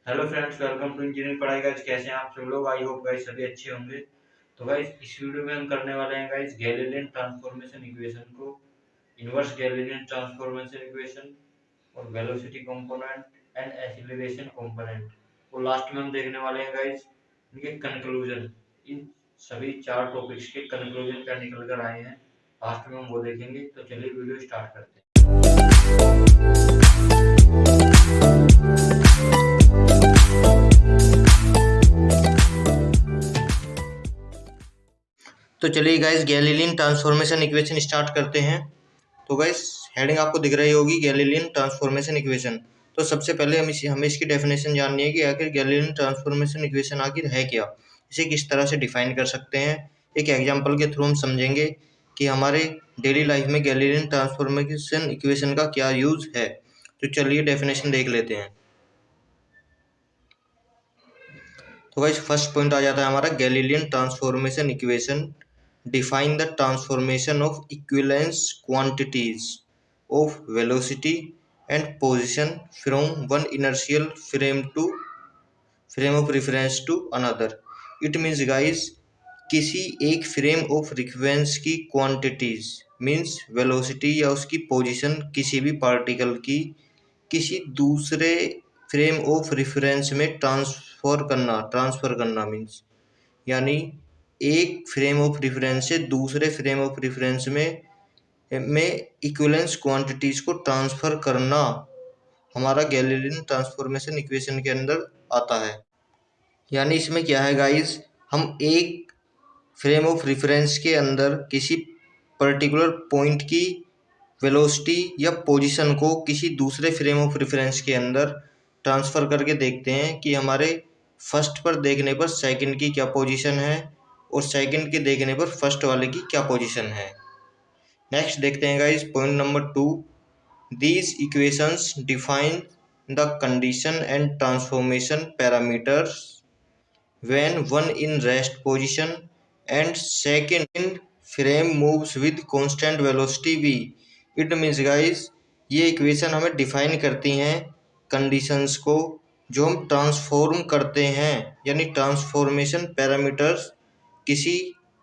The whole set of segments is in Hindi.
Hello friends, welcome to engineering पढ़ाई। गाइस कैसे हैं आप सब लोग? आई होप गाइस सभी अच्छे होंगे। तो गाइस इस वीडियो में हम करने वाले हैं गाइस गैलीलियन ट्रांसफॉर्मेशन इक्वेशन को, इनवर्स गैलीलियन ट्रांसफॉर्मेशन इक्वेशन और velocity component and acceleration component. और लास्ट में हम देखने वाले हैं गाइस इनके कंक्लूजन। इन सभी चार टॉपिक्स के कंक्लूजन क्या निकल कर आए हैं लास्ट में हम वो देखेंगे। तो चलिए वीडियो स्टार्ट करते हैं। तो चलिए guys Galilean transformation equation start करते हैं। तो गाइस हेडिंग आपको दिख रही होगी, गैलीलियन ट्रांसफॉर्मेशन इक्वेशन। तो सबसे पहले हमें इसकी डेफिनेशन जाननी है कि आखिर गैलीलियन ट्रांसफॉर्मेशन इक्वेशन आखिर है क्या, इसे किस तरह से डिफाइन कर सकते हैं। एक एग्जाम्पल के थ्रू हम समझेंगे कि हमारे डेली लाइफ में गैलीलियन ट्रांसफॉर्मेशन इक्वेशन का क्या यूज है। तो चलिए डेफिनेशन देख लेते हैं। तो गाइस फर्स्ट पॉइंट आ जाता है हमारा Galilean transformation equation define the transformation of equivalence quantities of velocity and position from one inertial frame of reference to another. It means guys किसी एक फ्रेम ऑफ रिफरेंस की क्वांटिटीज मीन्स वेलोसिटी या उसकी पोजीशन किसी भी पार्टिकल की किसी दूसरे फ्रेम ऑफ रिफरेंस में ट्रांसफर करना मीन्स यानी एक फ्रेम ऑफ रिफरेंस से दूसरे फ्रेम ऑफ रिफरेंस में इक्विवेलेंस क्वांटिटीज को ट्रांसफर करना हमारा गैलीलियन ट्रांसफॉर्मेशन इक्वेशन के अंदर आता है। यानी इसमें क्या है गाइस, हम एक फ्रेम ऑफ रिफरेंस के अंदर किसी पर्टिकुलर पॉइंट की वेलोसिटी या पोजीशन को किसी दूसरे फ्रेम ऑफ रिफरेंस के अंदर ट्रांसफर करके देखते हैं कि हमारे फर्स्ट पर देखने पर सेकंड की क्या पोजीशन है और सेकंड के देखने पर फर्स्ट वाले की क्या पोजीशन है। नेक्स्ट देखते हैं guys point number 2, these equations define the condition and transformation parameters when one in rest position and second in frame moves with constant velocity v। It means guys ये इक्वेशन हमें डिफाइन करती हैं कंडीशंस को जो हम ट्रांसफॉर्म करते हैं, यानी ट्रांसफॉर्मेशन पैरामीटर्स किसी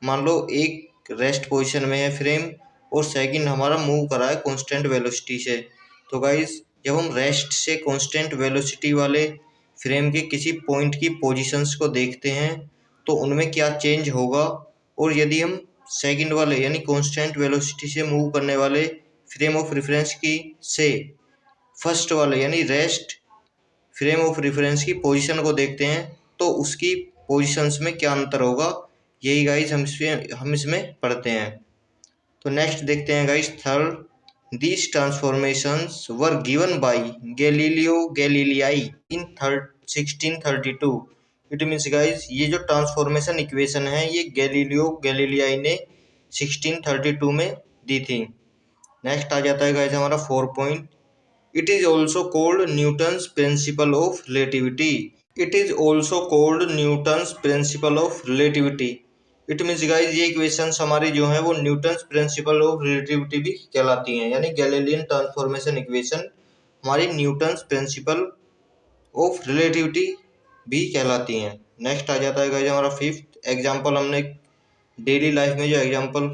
मान लो एक रेस्ट पोजीशन में है फ्रेम और सेकंड हमारा मूव कर रहा है कांस्टेंट वेलोसिटी से। तो गाइस जब हम रेस्ट से कांस्टेंट वेलोसिटी वाले फ्रेम के किसी पॉइंट की पोजीशंस को देखते हैं तो उनमें क्या चेंज होगा, और यदि हम सेकंड वाले यानी कांस्टेंट वेलोसिटी से मूव करने वाले फ्रेम ऑफ रेफरेंस की से फर्स्ट वाले यानी रेस्ट फ्रेम ऑफ रेफरेंस की पोजीशन को देखते हैं तो उसकी पोजीशंस में क्या अंतर होगा, यही गाइस हम इसमें पढ़ते हैं। तो नेक्स्ट देखते हैं guys third, these transformations were given by Galileo Galilei in 1632। It means guys ये जो ट्रांसफॉर्मेशन इक्वेशन है ये गैलीलियो गैलीलियाई ने 1632 में दी थी। नेक्स्ट आ जाता है गाइस हमारा 4 point, it is also called Newton's principle of relativity. It is also called Newton's principle of relativity. It means guys ये इक्वेशंस हमारी जो है वो न्यूटन्स प्रिंसिपल ऑफ रिलेटिविटी भी कहलाती हैं, यानी गैलीलियन ट्रांसफॉर्मेशन इक्वेशन हमारी न्यूटन्स प्रिंसिपल ऑफ रिलेटिविटी भी कहलाती हैं। नेक्स्ट आ जाता है गाइस हमारा फिफ्थ एग्जाम्पल। हमने डेली लाइफ में जो एग्जाम्पल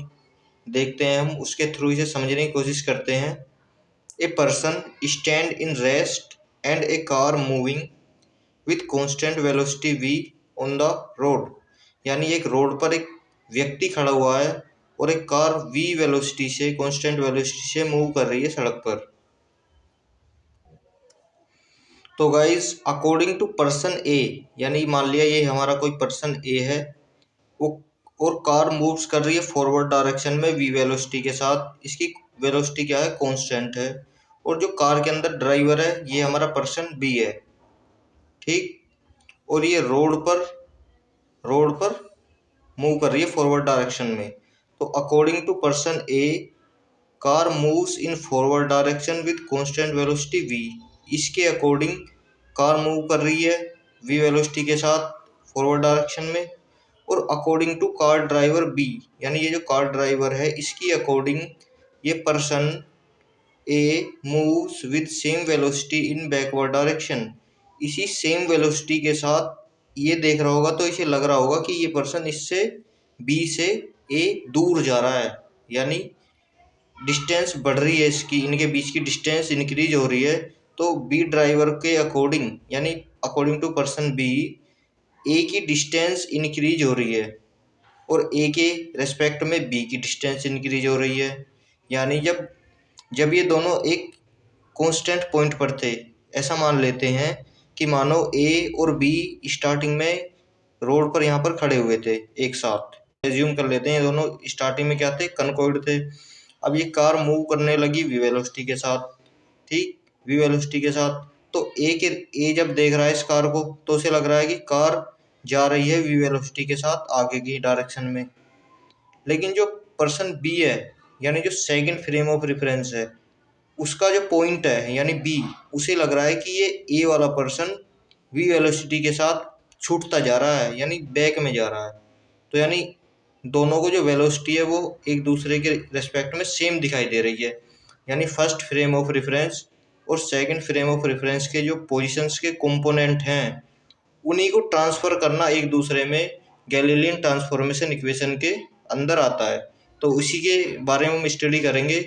देखते हैं हम उसके थ्रू इसे समझने की कोशिश करते हैं। A person stand in rest and A car moving with constant velocity v on the road. यानी एक रोड पर एक व्यक्ति खड़ा हुआ है और एक कार v वेलोसिटी से कांस्टेंट वेलोसिटी से मूव कर रही है सड़क पर। तो गाइस अकॉर्डिंग टू पर्सन ए, यानी मान लिया ये हमारा कोई पर्सन ए है वो और कार मूव्स कर रही है फॉरवर्ड डायरेक्शन में v वेलोसिटी के साथ, इसकी वेलोसिटी क्या है कांस्टेंट है, और जो कार के अंदर ड्राइवर है ये हमारा पर्सन बी है, ठीक। और ये रोड पर मूव कर रही है फॉरवर्ड डायरेक्शन में। तो according to person A car moves in forward direction with constant velocity v। इसके अकॉर्डिंग कार मूव कर रही है v वेलोसिटी के साथ फॉरवर्ड डायरेक्शन में। और according to car driver B, यानी ये जो कार ड्राइवर है इसकी अकॉर्डिंग ये person A moves with same velocity in backward direction. इसी सेम वेलोसिटी के साथ ये देख रहा होगा तो इसे लग रहा होगा कि ये पर्सन इससे बी से ए दूर जा रहा है, यानी डिस्टेंस बढ़ रही है इसकी, इनके बीच की डिस्टेंस इंक्रीज हो रही है। तो बी ड्राइवर के अकॉर्डिंग, यानी अकॉर्डिंग टू पर्सन बी, ए की डिस्टेंस इंक्रीज हो रही है और ए के रेस्पेक्ट में बी की डिस्टेंस इंक्रीज हो रही है। यानी जब जब ये दोनों एक कांस्टेंट पॉइंट पर थे, ऐसा मान लेते हैं कि मानो ए और बी स्टार्टिंग में रोड पर यहाँ पर खड़े हुए थे एक साथ, एज्यूम कर लेते हैं ये दोनों स्टार्टिंग में क्या थे, कनकॉइड थे। अब ये कार मूव करने लगी वी वेलोसिटी के साथ, ठीक, वी वेलोसिटी के साथ। तो ए जब देख रहा है इस कार को तो उसे लग रहा है कि कार जा रही है वी वेलोसिटी के साथ आगे की डायरेक्शन में। लेकिन जो पर्सन बी है, यानी जो सेकंड फ्रेम ऑफ रेफरेंस है, उसका जो पॉइंट है यानी बी, उसे लग रहा है कि ये ए वाला पर्सन वी वेलोसिटी के साथ छूटता जा रहा है, यानी बैक में जा रहा है। तो यानी दोनों को जो वेलोसिटी है वो एक दूसरे के रेस्पेक्ट में सेम दिखाई दे रही है। यानी फर्स्ट फ्रेम ऑफ रेफरेंस और सेकंड फ्रेम ऑफ रेफरेंस के जो पोजीशंस के कंपोनेंट हैं, उन्हीं को ट्रांसफ़र करना एक दूसरे में गैलीलियन ट्रांसफॉर्मेशन इक्वेशन के अंदर आता है। तो उसी के बारे में हम स्टडी करेंगे।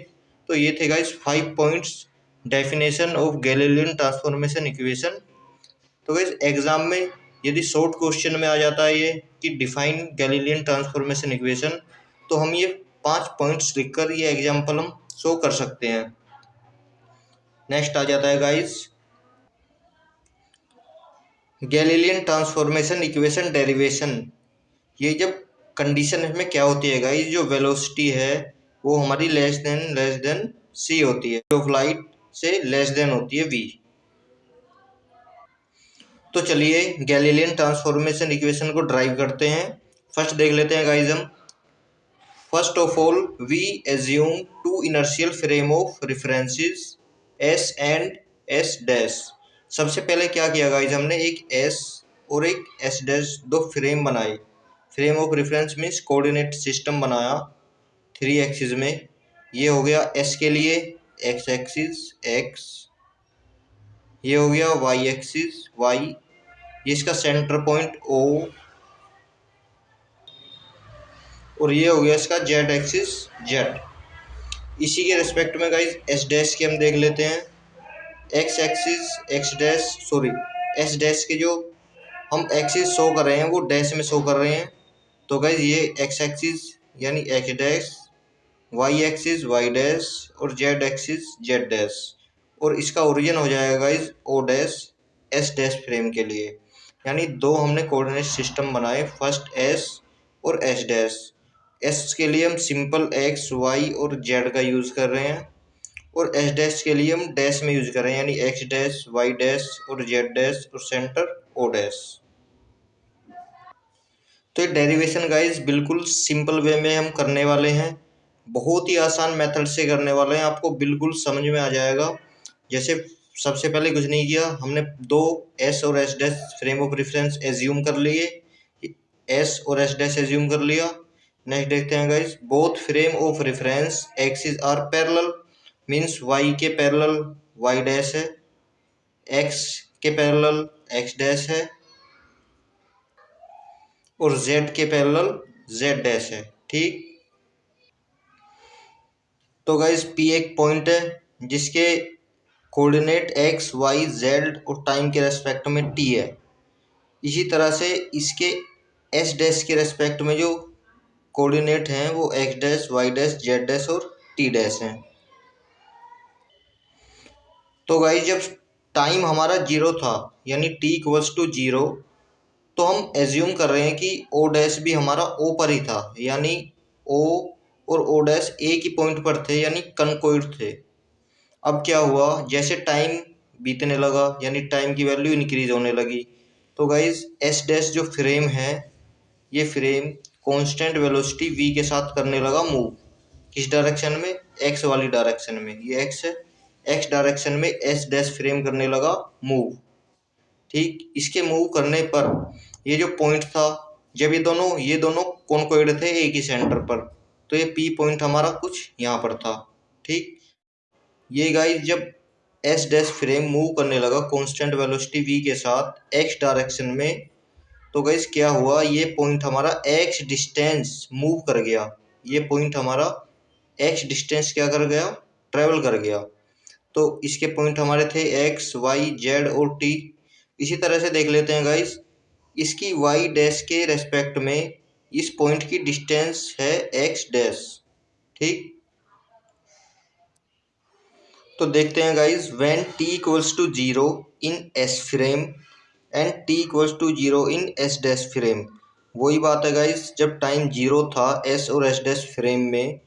तो ये थे guys 5 points definition of Galilean transformation equation. तो गाइस एग्जाम में यदि शॉर्ट क्वेश्चन में आ जाता है ये कि डिफाइन गैलीलियन ट्रांसफॉर्मेशन इक्वेशन, तो हम ये 5 पॉइंट्स लिखकर ये एग्जाम्पल हम शो कर सकते हैं। नेक्स्ट आ जाता है guys Galilean transformation equation derivation. ये जब कंडीशन में क्या होती है गाइस, जो वेलोसिटी है वो हमारी लेस देन सी होती है, ऑफ लाइट से लेस देन होती है वी। तो चलिए गैलीलियन ट्रांसफॉर्मेशन इक्वेशन को ड्राइव करते हैं। फर्स्ट देख लेते हैं गाइस हम। First of all we assume two inertial frame of references S and S dash. सबसे पहले क्या किया गाइस, हमने एक एस और एक एस डैश दो फ्रेम बनाए। Frame of reference means coordinate system बनाया 3 एक्सिस में। ये हो गया एस के लिए एक्स एक्सिस एक्स, ये हो गया वाई एक्सिस वाई, ये इसका सेंटर पॉइंट ओ, और ये हो गया इसका जेड एक्सिस जेड। इसी के रिस्पेक्ट में गाइस एस डैश के हम देख लेते हैं। X axis x dash sorry S dash के जो हम एक्सिस शो कर रहे हैं वो डैश में शो कर रहे हैं। तो गाइस ये एक्स एक्सिस यानी x dash, y axis y dash और जेड एक्सिस जेड डैश, और इसका ओरिजिन हो जाएगा guys O dash S dash frame के लिए। यानी दो हमने कोऑर्डिनेट सिस्टम बनाए, फर्स्ट एस और एस डैश। एस के लिए हम सिंपल एक्स वाई और जेड का यूज़ कर रहे हैं, और एस डैश के लिए हम डैश में यूज़ कर रहे हैं, यानी एक्स डैश वाई डैश और जेड डैश और सेंटर ओ डैश। तो ये डेरिवेशन गाइस बिल्कुल सिंपल वे में हम करने वाले हैं, बहुत ही आसान मेथड से करने वाले हैं, आपको बिल्कुल समझ में आ जाएगा। जैसे सबसे पहले कुछ नहीं किया, हमने दो एस और S dash frame of reference assume कर लिए, एस और एस डैश एज्यूम कर लिया। नेक्स्ट देखते हैं guys, both frame of reference axis are parallel, means y के पैरेलल वाई डैश है, एक्स के पैरेलल एक्स डैश है और z के पैरेलल z डैश है, ठीक। तो गाइस P एक पॉइंट है जिसके कोऑर्डिनेट x, y, z और टाइम के रेस्पेक्ट में t है। इसी तरह से इसके s डैश के रेस्पेक्ट में जो कोऑर्डिनेट हैं वो x dash, y dash, z dash और t डैश हैं। तो गाइस जब टाइम हमारा 0 था यानी t इक्वल्स टू 0, तो हम एज्यूम कर रहे हैं कि ओ डैश भी हमारा ओ पर ही था, यानी ओ और ओ डैश एक ही पॉइंट पर थे, यानी कनकॉइड थे। अब क्या हुआ, जैसे टाइम बीतने लगा यानी टाइम की वैल्यू इंक्रीज होने लगी, तो गाइज एस डैश जो फ्रेम है, ये फ्रेम कांस्टेंट वेलोसिटी वी के साथ करने लगा मूव। किस डायरेक्शन में, एक्स वाली डायरेक्शन में, ये एक्स है, एक्स डायरेक्शन में एस डैश फ्रेम करने लगा मूव, ठीक। इसके मूव करने पर ये जो पॉइंट था, जब ये दोनों कॉन्कोइड थे एक ही सेंटर पर, तो ये पी पॉइंट हमारा कुछ यहाँ पर था, ठीक। ये गाइस जब एस डैश फ्रेम मूव करने लगा कांस्टेंट वेलोसिटी v के साथ x डायरेक्शन में, तो गाइस क्या हुआ, ये पॉइंट हमारा x डिस्टेंस मूव कर गया, ये पॉइंट हमारा x डिस्टेंस क्या कर गया, ट्रेवल कर गया। तो इसके पॉइंट हमारे थे x, y, z और t। इसी तरह से देख लेते हैं गाइस, इसकी y डैश के रेस्पेक्ट में इस पॉइंट की डिस्टेंस है x डैश, ठीक। तो देखते हैं guys, when t equals to 0 in s frame and t equals to 0 in s dash frame. वही बात है गाइस, जब टाइम 0 था s और s डैश फ्रेम में,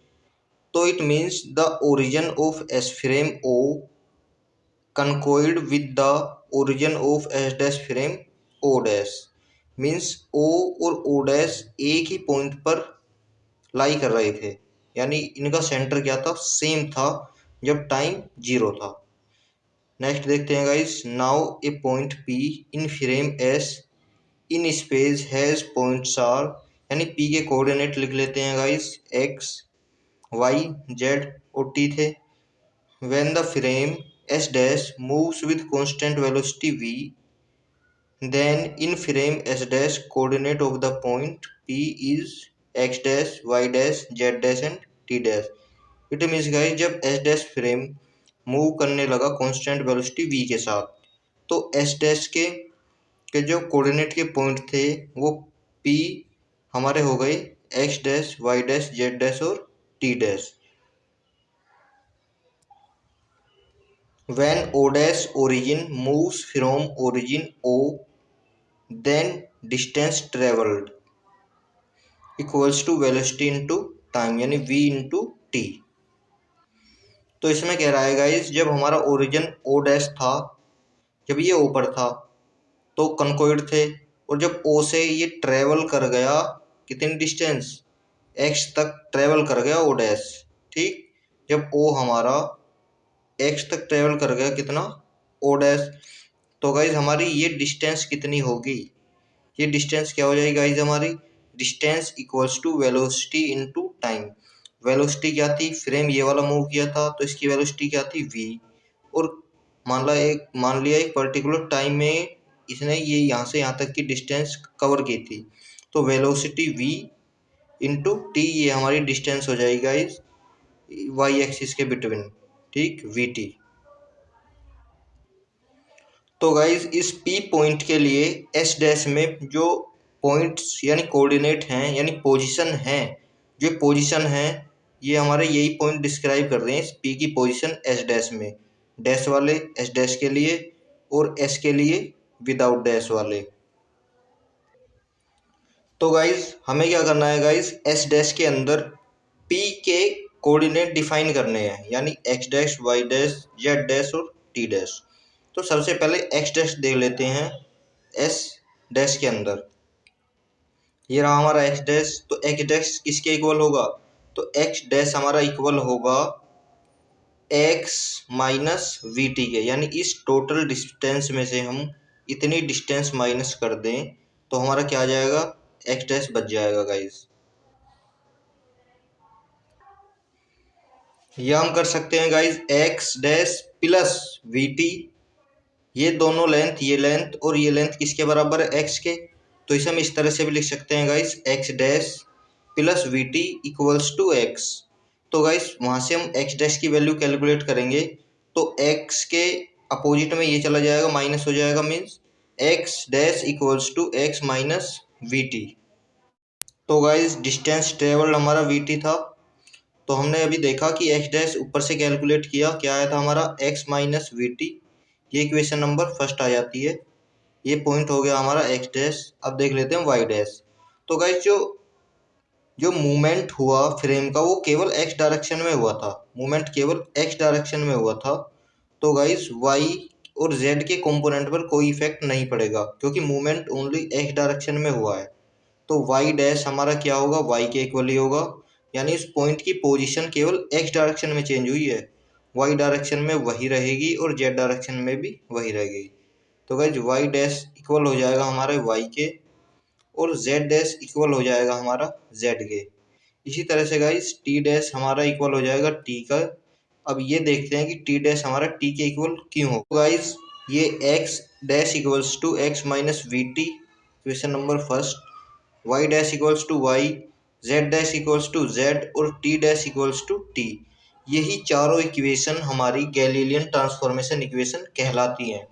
तो it means the origin of s frame o coincide with the origin of s dash frame o dash. Means o और o डैश एक ही पॉइंट पर लाई कर रहे थे, यानी इनका सेंटर क्या था, सेम था जब टाइम 0 था। नेक्स्ट देखते हैं guys, now a point P in frame S in space has points R, यानी P के कोऑर्डिनेट लिख लेते हैं गाइस, x, y, z और t थे। When the frame S dash moves with constant velocity v, then in frame S dash coordinate of the point P is x dash, y dash, z dash and t dash। It means guys, जब S डैश फ्रेम मूव करने लगा कांस्टेंट वेलोसिटी v के साथ, तो S डैश के जो कोऑर्डिनेट के पॉइंट थे वो P हमारे हो गए x dash, y dash, z dash और t dash. When O dash origin moves from origin O, then distance traveled equals to velocity into time, यानी v इंटू टी। तो इसमें कह रहा है गाइस, जब हमारा ओरिजिन ओ डैश था, जब ये ऊपर था तो कनकोइड थे, और जब ओ से ये ट्रेवल कर गया कितनी डिस्टेंस, x तक ट्रेवल कर गया ओ डैश, ठीक। जब ओ हमारा x तक ट्रेवल कर गया कितना, ओ डैश, तो गाइस हमारी ये डिस्टेंस कितनी होगी, ये डिस्टेंस क्या हो जाएगी गाइस, हमारी distance equals to velocity into time. Velocity क्या थी, फ्रेम ये वाला मूव किया था तो इसकी वेलोसिटी क्या थी, v, और मान लिया एक पर्टिकुलर टाइम में इसने ये यहाँ से यहाँ तक की डिस्टेंस कवर की थी, तो वेलोसिटी v इंटू टी, ये हमारी डिस्टेंस हो जाएगी गाइस वाई एक्सिस के बिटवीन, ठीक, vt। तो गाइज इस P पॉइंट के लिए S डैश में जो पॉइंट्स यानी कोऑर्डिनेट हैं, यानी पोजीशन हैं, जो पोजीशन हैं ये हमारे यही पॉइंट डिस्क्राइब कर रहे हैं इस P की पोजीशन S डैश में, डैश वाले S डैश के लिए और S के लिए विदाउट डैश वाले। तो गाइज हमें क्या करना है गाइज, S डैश के अंदर P के कोऑर्डिनेट डिफाइन करने हैं, यानी x dash, y dash, z dash और t डैश। तो सबसे पहले x डैश देख लेते हैं S डैश के अंदर, ये रहा हमारा x डैश। तो x डैश किसके इक्वल होगा, तो x डैश हमारा इक्वल होगा x माइनस वी टी के, यानी इस टोटल डिस्टेंस में से हम इतनी डिस्टेंस माइनस कर दें तो हमारा क्या आ जाएगा, x डैश बच जाएगा गाइस। या हम कर सकते हैं guys x dash plus v t, ये दोनों लेंथ, ये लेंथ और ये लेंथ किसके बराबर है, x के। तो इसे हम इस तरह से भी लिख सकते हैं guys, x dash plus v t equals to x। तो गाइस वहाँ से हम x डैश की वैल्यू कैलकुलेट करेंगे तो x के अपोजिट में ये चला जाएगा, माइनस हो जाएगा, means x dash equals to x minus v t. तो गाइस डिस्टेंस ट्रेवल्ड हमारा वी टी था, तो हमने अभी देखा कि x डैश ऊपर से कैलकुलेट किया, क्या आया था हमारा x माइनस वी टी, ये इक्वेशन नंबर फर्स्ट आ जाती है। ये पॉइंट हो गया हमारा x डैश। अब देख लेते हैं y डैश। तो गाइस जो मूवमेंट हुआ फ्रेम का वो केवल x डायरेक्शन में हुआ था, मूवमेंट केवल x डायरेक्शन में हुआ था। तो गाइस y और z के कंपोनेंट पर कोई इफेक्ट नहीं पड़ेगा क्योंकि मूवमेंट ओनली x डायरेक्शन में हुआ है। तो y डैश हमारा क्या होगा, y के इक्वल ही होगा, यानी इस पॉइंट की पोजीशन केवल x डायरेक्शन में चेंज हुई है, y डायरेक्शन में वही रहेगी और z डायरेक्शन में भी वही रहेगी। तो गाइज y डैश इक्वल हो जाएगा हमारे y के और z डैश इक्वल हो जाएगा हमारा z के। इसी तरह से गाइज t डैश हमारा इक्वल हो जाएगा t का अब ये देखते हैं कि टी डैश हमारा टी के इक्वल क्यों हो। गाइज ये x dash equals to x minus v t equation number first, y dash equals to y, z dash equals to z और t dash equals to t, यही चारों इक्वेशन हमारी गैलीलियन ट्रांसफॉर्मेशन इक्वेशन कहलाती हैं।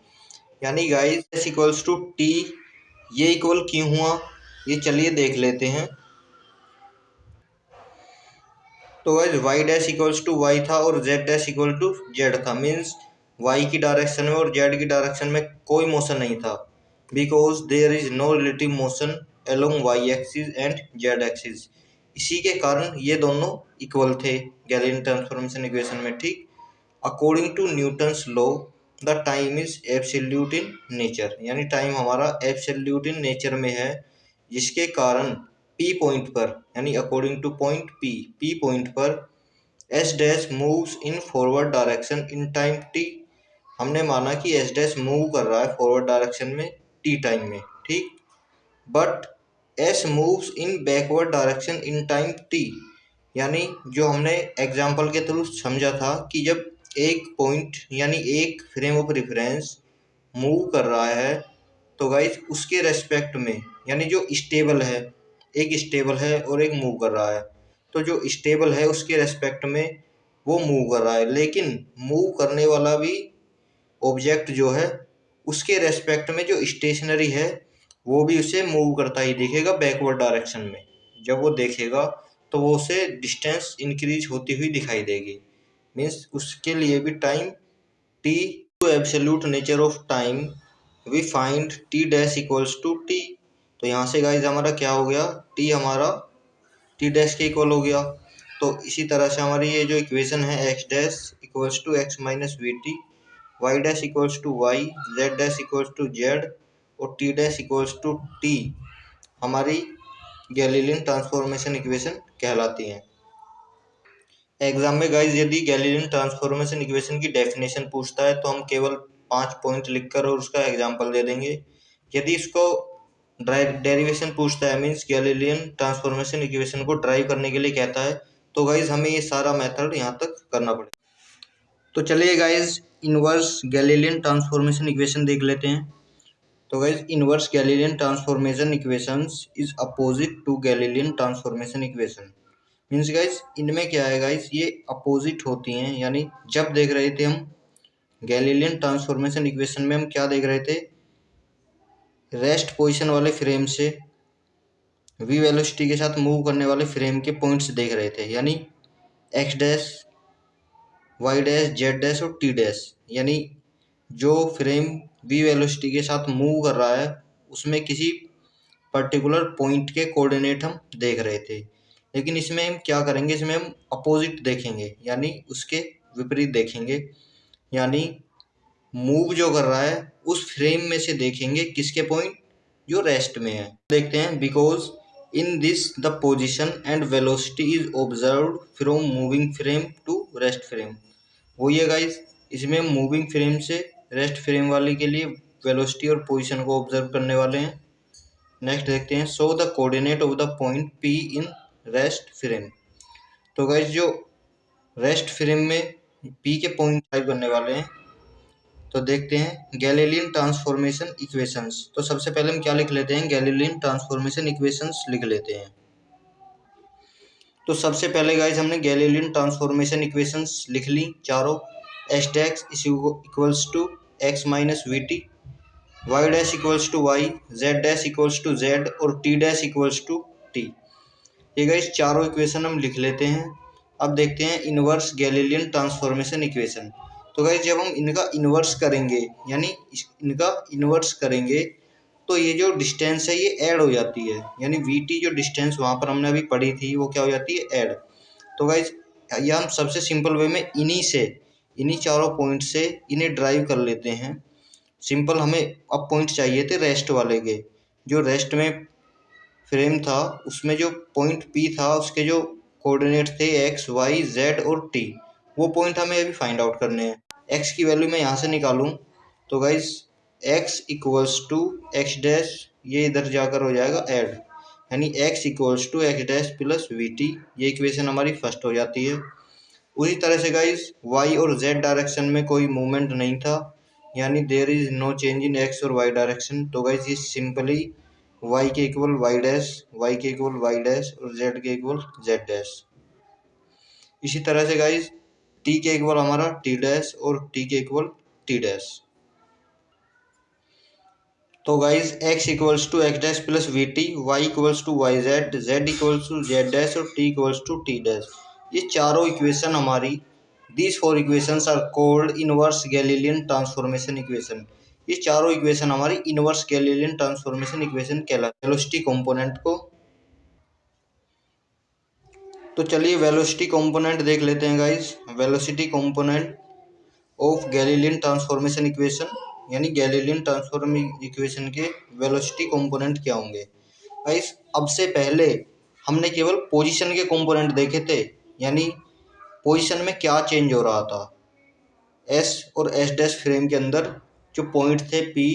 यानी guys dash equals to t ये इक्वल क्यों हुआ, ये चलिए देख लेते हैं। तो guys y dash equals to y था और z dash equal to z था, मीन्स वाई की डायरेक्शन में और जेड की डायरेक्शन में कोई मोशन नहीं था, because there is no relative motion along y axis and z axis. इसी के कारण ये दोनों इक्वल थे गैलीलियन ट्रांसफॉर्मेशन इक्वेशन में, ठीक। According to Newton's law the time is absolute in nature, यानी टाइम हमारा एब्सोल्यूट इन नेचर में है, जिसके कारण पी पॉइंट पर, यानी according to point p point पर s dash moves in forward direction in time t. हमने माना कि एस डैश मूव कर रहा है फॉरवर्ड डायरेक्शन में टी टाइम में, ठीक। But s moves in backward direction in time t, यानी जो हमने एग्जाम्पल के थ्रू समझा था कि जब एक पॉइंट यानी एक फ्रेम ऑफ रेफरेंस मूव कर रहा है तो गाइज उसके रेस्पेक्ट में, यानी जो स्टेबल है, एक स्टेबल है और एक मूव कर रहा है, तो जो स्टेबल है उसके रेस्पेक्ट में वो मूव कर रहा है, लेकिन मूव करने वाला भी ऑब्जेक्ट जो है उसके रेस्पेक्ट में जो स्टेशनरी है वो भी उसे मूव करता ही दिखेगा बैकवर्ड डायरेक्शन में। जब वो देखेगा तो वो उसे डिस्टेंस इंक्रीज होती हुई दिखाई देगी, मीन्स उसके लिए भी time t to absolute nature of time we find t dash equals to t. तो यहाँ से गाइज हमारा क्या हो गया, टी हमारा टी डैश के इक्वल हो गया। तो इसी तरह से हमारी ये जो इक्वेशन है x dash equals to x minus v t, y dash equals to y, z dash equals to z और t dash equals to t हमारी गैलीलियन ट्रांसफॉर्मेशन इक्वेशन कहलाती हैं। एग्जाम में गाइज यदि गैलीलियन ट्रांसफॉर्मेशन इक्वेशन की डेफिनेशन पूछता है तो हम केवल 5 पॉइंट लिखकर और उसका एग्जाम्पल दे देंगे। यदि इसको डेरिवेशन पूछता है, मीन्स गैलीलियन ट्रांसफॉर्मेशन इक्वेशन को ड्राइव करने के लिए कहता है, तो गाइज हमें ये सारा मेथड यहाँ तक करना पड़ेगा। तो चलिए guys inverse Galilean transformation equation देख लेते हैं। तो guys inverse Galilean transformation equations is opposite to Galilean transformation equation. Means guys इनमें क्या है गाइज, ये अपोजिट होती हैं, यानी जब देख रहे थे हम गैलीलियन ट्रांसफॉर्मेशन इक्वेशन में हम क्या देख रहे थे, रेस्ट पोजीशन वाले फ्रेम से वी वेलोसिटी के साथ मूव करने वाले फ्रेम के पॉइंट्स देख रहे थे, यानी x dash, y dash, z dash और टी डैश, यानी जो फ्रेम वी वेलोसिटी के साथ मूव कर रहा है उसमें किसी पर्टिकुलर पॉइंट के कोऑर्डिनेट हम देख रहे थे। लेकिन इसमें हम क्या करेंगे, इसमें हम अपोजिट देखेंगे, यानी उसके विपरीत देखेंगे, यानी मूव जो कर रहा है उस फ्रेम में से देखेंगे किसके पॉइंट, जो रेस्ट में है। देखते हैं, because in this the position and velocity is observed from moving frame to rest frame. वो ये गाइस, इसमें मूविंग फ्रेम से रेस्ट फ्रेम वाले के लिए वेलोसिटी और पोजीशन को ऑब्जर्व करने वाले हैं। नेक्स्ट देखते हैं, show the coordinate of the point P in rest frame. तो गाइस जो रेस्ट फ्रेम में पी के पॉइंट ड्राइव करने वाले हैं, तो देखते हैं गैलीलियन ट्रांसफॉर्मेशन इक्वेशंस। तो सबसे पहले हम क्या लिख लेते हैं, गैलीलियन ट्रांसफॉर्मेशन इक्वेशंस लिख लेते हैं। तो सबसे पहले गाइस हमने गैलीलियन ट्रांसफॉर्मेशन इक्वेशंस लिख ली चारों। S dash equals to x minus v t, y dash equals to y, z dash equals to z और t dash equals to t. ये गाइस चारों इक्वेशन हम लिख लेते हैं। अब देखते हैं इनवर्स गैलीलियन ट्रांसफॉर्मेशन इक्वेशन। तो गाइस जब हम इनका इन्वर्स करेंगे, यानी इनका इन्वर्स करेंगे, तो ये जो डिस्टेंस है ये ऐड हो जाती है, यानी वी टी जो डिस्टेंस वहाँ पर हमने अभी पढ़ी थी वो क्या हो जाती है, ऐड। तो गाइस ये हम सबसे सिंपल वे में इन्हीं चारों पॉइंट से इन्हें ड्राइव कर लेते हैं। सिंपल हमें अब पॉइंट चाहिए थे रेस्ट वाले के, जो रेस्ट में फ्रेम था उसमें जो पॉइंट पी था उसके जो कोऑर्डिनेट थे एक्स, वाई, जेड और टी, वो पॉइंट हमें अभी फाइंड आउट करने हैं। एक्स की वैल्यू मैं यहाँ से निकालूं तो guys x equals to x dash, ये इधर जाकर हो जाएगा ऐड, यानी x equals to x dash plus v t, ये इक्वेशन हमारी फर्स्ट हो जाती है। उसी तरह से गाइस वाई और जेड डायरेक्शन में कोई मूवमेंट नहीं था, यानी there is no change in x और वाई डायरेक्शन। तो गाइस ये सिंपली वाई के इक्वल वाई डैश, वाई के इक्वल वाई डैश और जेड के इक्वल जेड डैश। इसी तरह से गाइस टी के इक्वल हमारा टी डैश और टी के इक्वल टी डैश। तो guys x equals to x dash plus v t, y equals to y z, z equals to z dash और t equals to t dash. ये चारों इक्वेशन हमारी, these four equations are called inverse Galilean transformation equation. ये चारों इक्वेशन हमारी इनवर्स गैलीलियन ट्रांसफॉर्मेशन इक्वेशन कहलाती है वेलोसिटी कंपोनेंट को। तो चलिए वेलोसिटी कंपोनेंट देख लेते हैं guys. Velocity component of Galilean transformation equation, यानी गैलीलियन ट्रांसफॉर्म इक्वेशन के वेलोसिटी कंपोनेंट क्या होंगे। गाइस अब से पहले हमने केवल पोजीशन के कंपोनेंट देखे थे, यानी पोजीशन में क्या चेंज हो रहा था। एस और एस डैश फ्रेम के अंदर जो पॉइंट थे पी,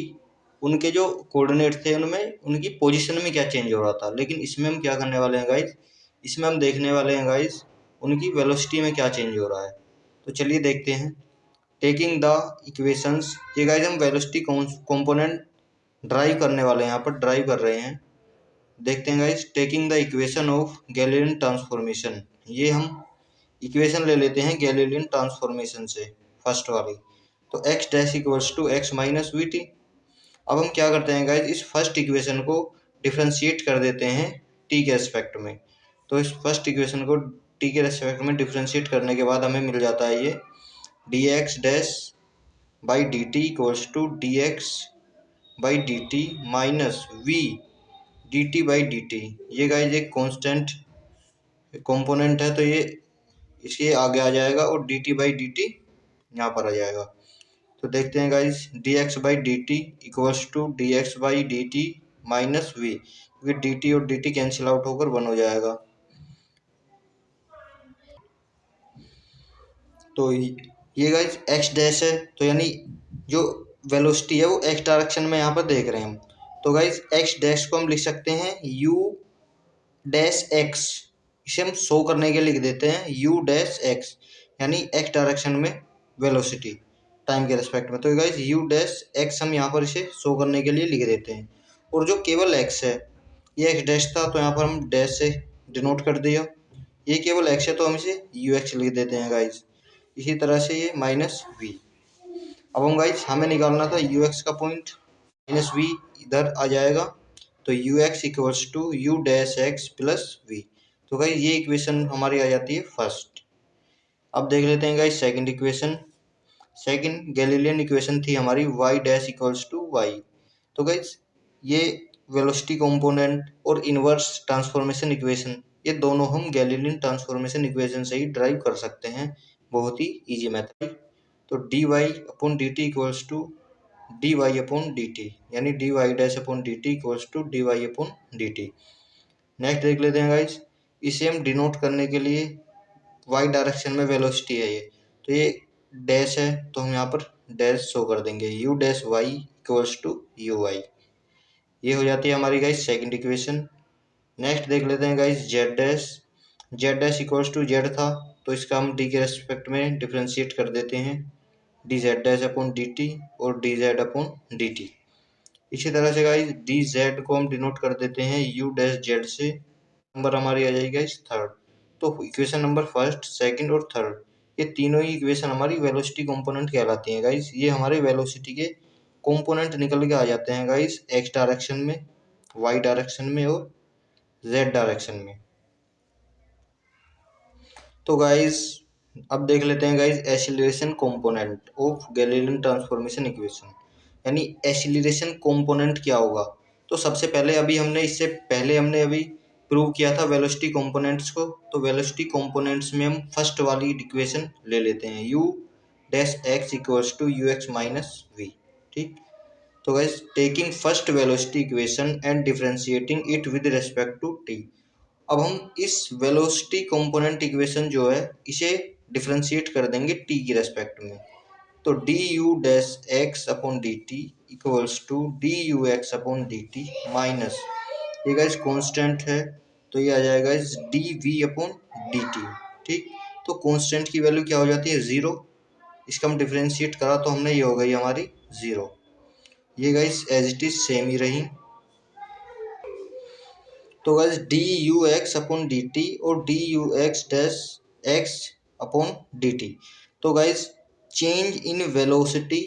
उनके जो कोऑर्डिनेट थे उनमें उनकी पोजीशन में क्या चेंज हो रहा था। लेकिन इसमें हम क्या करने वाले हैं गाइस, इसमें हम देखने वाले हैं गाइस उनकी वेलोसिटी में क्या चेंज हो रहा है। तो चलिए देखते हैं। टेकिंग द इक्वेशंस, ये गाइस हम वेलोसिटी कंपोनेंट ड्राइव करने वाले हैं, यहाँ पर ड्राइव कर रहे हैं। देखते हैं guys, taking the equation of Galilean transformation, ये हम इक्वेशन ले लेते हैं गैलीलियन ट्रांसफॉर्मेशन से, फर्स्ट वाली। तो x dash equals to x minus v t. अब हम क्या करते हैं गाइस, इस फर्स्ट इक्वेशन को डिफ्रेंशिएट कर देते हैं टी के रेस्पेक्ट में। तो इस फर्स्ट इक्वेशन को टी के रेस्पेक्ट में डिफ्रेंशिएट करने के बाद हमें मिल जाता है ये d x dash by d t equals to d x by d t minus v d t by d t. ये गाइस एक कॉन्स्टेंट कंपोनेंट है, तो ये इसके आगे आ जाएगा और d t by d t यहाँ पर आ जाएगा। तो देखते हैं guys, d x by d t equals to d x by d t minus v, क्योंकि डी टी और डी टी कैंसिल आउट होकर 1 हो जाएगा। तो ये गाइस एक्स डैश है, तो यानी जो वेलोसिटी है वो एक्स डायरेक्शन में यहाँ पर देख रहे हैं हम। तो गाइस एक्स डैश को हम लिख सकते हैं यू डैश एक्स, इसे हम शो करने के लिए लिख देते हैं यू डैश एक्स, यानी एक्स डायरेक्शन में वेलोसिटी टाइम के रेस्पेक्ट में। तो गाइस यू डैश एक्स हम यहाँ पर इसे शो करने के लिए लिख देते हैं। और जो केवल एक्स है, ये एक्स डैश था तो यहाँ पर हम डैश से डिनोट कर दिया। ये केवल एक्स है तो हम इसे यू एक्स लिख देते हैं गाइस। इसी तरह से ये माइनस वी। अब हम गाइस हमें निकालना था यू एक्स का पॉइंट, माइनस वी इधर आ जाएगा। तो u x equals to u dash x plus v. तो गाइस ये इक्वेशन हमारी आ जाती है फर्स्ट। अब देख लेते हैं guys second equation. Second Galilean equation थी हमारी y dash equals to y. तो गाइस ये वेलोसिटी कंपोनेंट और इनवर्स ट्रांसफॉर्मेशन इक्वेशन, ये दोनों हम गैलीलियन ट्रांसफॉर्मेशन इक्वेशन से ही ड्राइव कर सकते हैं, बहुत ही इजी मेथड। तो d y upon d t equals to d y upon d t, यानी d y dash upon d t equals to d y upon d t. Next देख लेते हैं गाइस, इसे हम डिनोट करने के लिए वाई डायरेक्शन में वेलोसिटी है ये, तो ये डैश है तो हम यहाँ पर डैश शो कर देंगे u dash y equals to u y. ये हो जाती है हमारी गाइस सेकंड इक्वेशन। नेक्स्ट देख लेते हैं guys z dash. Z dash equals to z था तो इसका हम डी के रेस्पेक्ट में डिफ्रेंशिएट कर देते हैं d z dash upon d t और d z upon d t. इसी तरह से गाइस डी जेड को हम डिनोट कर देते हैं यू डैश जेड से। नंबर हमारी आ जाएगी गाइस थर्ड। तो इक्वेशन नंबर फर्स्ट, सेकंड और थर्ड, ये तीनों ही इक्वेशन हमारी वेलोसिटी कंपोनेंट कहलाती हैं गाइस। ये हमारे वेलोसिटी के कंपोनेंट निकल के आ जाते हैं गाइस एक्स डायरेक्शन में, वाई डायरेक्शन में और जेड डायरेक्शन में। तो गाइस अब देख लेते हैं guys acceleration component of Galilean transformation equation, यानी एक्सीलरेशन कंपोनेंट क्या होगा। तो सबसे पहले अभी हमने इससे पहले हमने अभी प्रूव किया था वेलोसिटी कंपोनेंट्स को। तो वेलोसिटी कंपोनेंट्स में हम फर्स्ट वाली इक्वेशन ले लेते हैं u dash x equals to u x minus v. ठीक, तो guys taking first velocity equation and differentiating it with respect to t. अब हम इस वेलोसिटी कंपोनेंट इक्वेशन जो है इसे डिफरेंशिएट कर देंगे टी की रेस्पेक्ट में। तो d u dash x upon d t equals to d u x upon d t minus, ये गाइस कांस्टेंट है तो ये आ जाएगा इस d v upon d t. ठीक, तो कांस्टेंट की वैल्यू क्या हो जाती है 0। इसका हम डिफरेंशिएट करा तो हमने ये हो गई हमारी 0। ये guys as it is same ही रही। तो guys d u x upon d t और d u x dash x upon d t. तो guys change in velocity,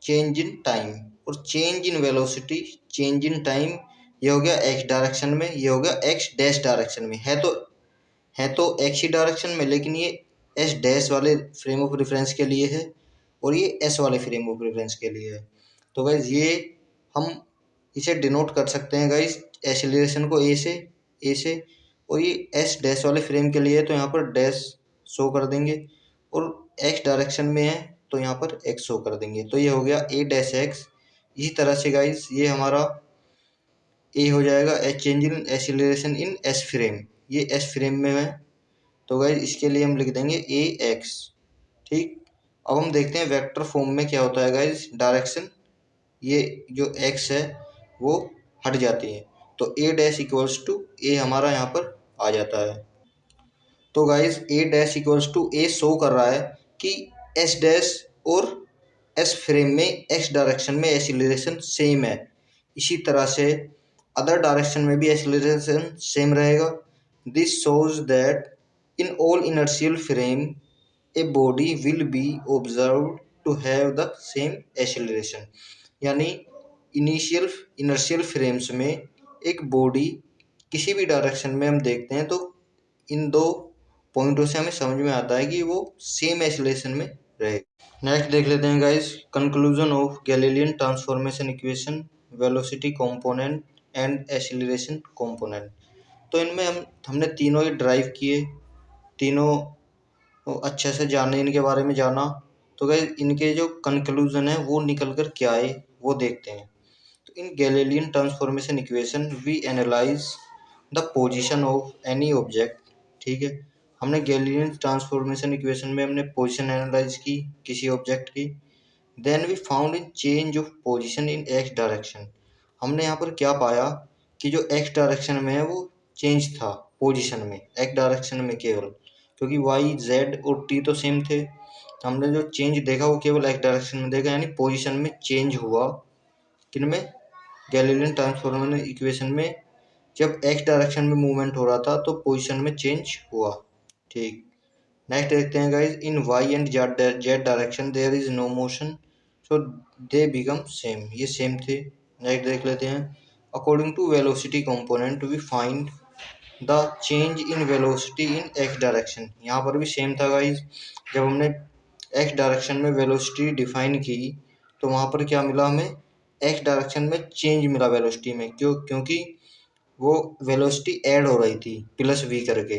change in time, और change in velocity, change in time, ये हो गया एक्स डायरेक्शन में, ये हो गया एक्स डैश डायरेक्शन में। है तो एक्स ही डायरेक्शन में, लेकिन ये एस डैश वाले फ्रेम ऑफ रेफरेंस के लिए है और ये एस वाले फ्रेम ऑफ रेफरेंस के लिए है। तो गाइज ये हम इसे डिनोट कर सकते हैं गाइज एक्सीलरेशन को ए से, और ये एस डैश वाले फ्रेम के लिए है तो यहाँ पर डैश शो कर देंगे, और एक्स डायरेक्शन में है तो यहाँ पर एक्स शो कर देंगे। तो ये हो गया ए डैश एक्स। इसी तरह से गाइज ये हमारा ए हो जाएगा change in acceleration in S frame, ये एस फ्रेम में है तो गाइज इसके लिए हम लिख देंगे ए एक्स। ठीक, अब हम देखते हैं वेक्टर फॉर्म में क्या होता है गाइज डायरेक्शन, ये जो एक्स है वो हट जाती है तो a dash equals to a हमारा यहाँ पर आ जाता है। तो guys a dash equals to a show कर रहा है कि एस डैश और एस फ्रेम में एक्स डायरेक्शन में एक्सीलरेशन सेम है। इसी तरह से अदर डायरेक्शन में भी एक्सीलरेशन सेम रहेगा। This shows that in all inertial frame a body will be observed to have the same acceleration। यानी इनर्शियल फ्रेम्स में एक बॉडी किसी भी डायरेक्शन में हम देखते हैं तो इन दो पॉइंटों से हमें समझ में आता है कि वो सेम एक्सीलरेशन में रहेगा। नेक्स्ट देख लेते हैं guys conclusion of Galilean transformation equation, velocity component and acceleration component. तो इनमें हमने तीनों ही ड्राइव किए, तीनों अच्छे से जाने, इनके बारे में जाना। तो गाइस इनके जो कंक्लूजन है वो निकल कर क्या आए वो देखते हैं। तो in Galilean transformation equation we analyse the position of any object. ठीक है, हमने गैलीलियन ट्रांसफॉर्मेशन इक्वेशन में हमने पोजीशन एनालाइज की किसी ऑब्जेक्ट की। Then we found in change of position in x direction. हमने यहाँ पर क्या पाया कि जो एक्स डायरेक्शन में है वो चेंज था पोजीशन में, एक्स डायरेक्शन में केवल, क्योंकि वाई जेड और टी तो सेम थे। हमने जो चेंज देखा वो केवल एक्स डायरेक्शन में देखा, यानी पोजीशन में चेंज हुआ। किन में? गैलीलियन ट्रांसफॉर्मेशन इक्वेशन में जब एक्स डायरेक्शन में मूवमेंट हो रहा था तो पोजीशन में चेंज हुआ। ठीक, नेक्स्ट देखते हैं guys in Y and Z direction there is no motion so they become same, ये सेम थे। नेक्स्ट देख लेते हैं according to velocity component we find the change in velocity in x direction. यहाँ पर भी सेम था गाइज, जब हमने एक्स डायरेक्शन में वेलोसिटी डिफाइन की तो वहाँ पर क्या मिला हमें, एक्स डायरेक्शन में चेंज मिला वेलोसिटी में, क्योंकि वो वेलोसिटी ऐड हो रही थी प्लस वी करके।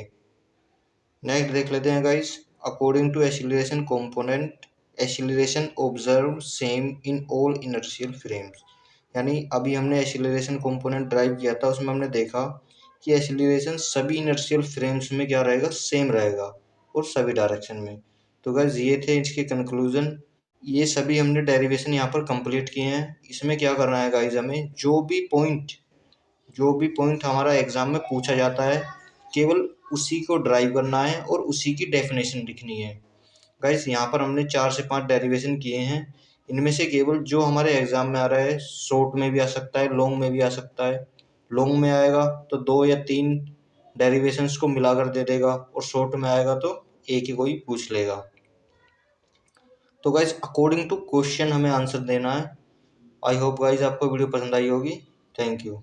नेक्स्ट देख लेते हैं guys according to acceleration component acceleration observe same in all inertial frames. यानी अभी हमने एक्सीलरेशन कंपोनेंट ड्राइव किया था, उसमें हमने देखा कि एक्सीलरेशन सभी इनर्शियल फ्रेम्स में क्या रहेगा, सेम रहेगा और सभी डायरेक्शन में। तो गाइस ये थे इसके कंक्लूजन। ये सभी हमने डेरिवेशन यहाँ पर कंप्लीट किए हैं। इसमें क्या करना है गाइस, हमें जो भी पॉइंट हमारा एग्जाम में पूछा जाता है केवल उसी को ड्राइव करना है और उसी की डेफिनेशन लिखनी है। गाइस यहाँ पर हमने 4 से 5 डेरिवेशन किए हैं, इनमें से केवल जो हमारे एग्जाम में आ रहा है, शॉर्ट में भी आ सकता है, लॉन्ग में भी आ सकता है। लॉन्ग में आएगा तो 2 या 3 डेरिवेशंस को मिलाकर दे देगा और शॉर्ट में आएगा तो एक ही कोई पूछ लेगा। तो गाइज अकॉर्डिंग टू क्वेश्चन हमें आंसर देना है। आई होप गाइज आपको वीडियो पसंद आई होगी। Thank you.